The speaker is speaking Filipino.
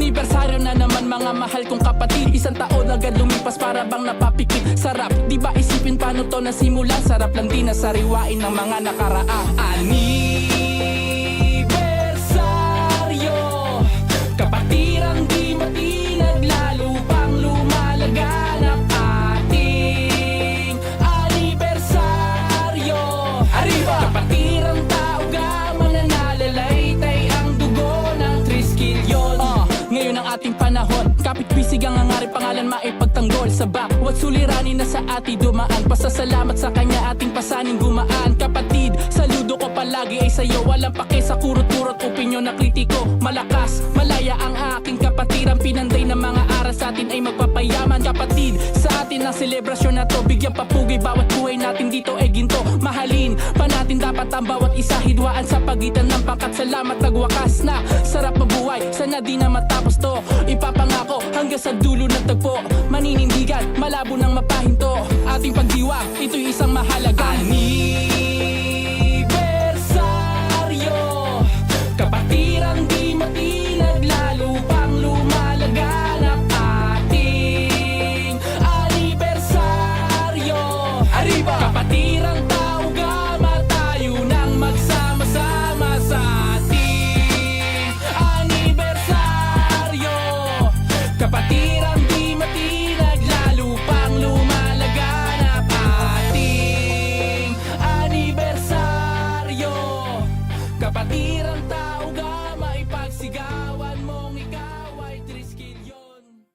Anibersaryo na naman mga mahal kong kapatid. Isang taon agad lumipas para bang napapikit. Sarap, di ba isipin paano to nasimula? Sarap lang din na sariwain ng mga nakaraan. Anibersaryo, kapatirang di matinag, lalo pang lumalagan ang ating anibersaryo. Arriba! Kapatirang tao ka, mananalaytay ang dugo ng triskilyon. Ngayon ang ating panahon, kapit bisig ang hangarip, pangalan maipagtanggol sa bawat suliranin na sa ating dumaan. Pasasalamat sa kanya ating pasaning gumaan. Kapatid, saludo ko palagi ay sa'yo, walang pake sa kurot-kurot opinyon na kritiko. Malakas, malaya ang aking kapatiran, pinanday ng mga aral sa atin ay magpapayaman. Kapatid, sa atin ang selebrasyon na to, bigyan papugay bawat buhay natin dito ay ginto. Mahalin pa natin dapat ang bawat isa, hidwaan sa pagitan ng pangkat. Salamat nagwakas na, sarap mabuhay, sana di na matapos to. Ipapangako hanggang sa dulo ng tagpo, maninindigan, malabo nang mapahinto. Ating pagdiwa, ito'y isang mahalaga. Anibersaryo, kapatirang di mati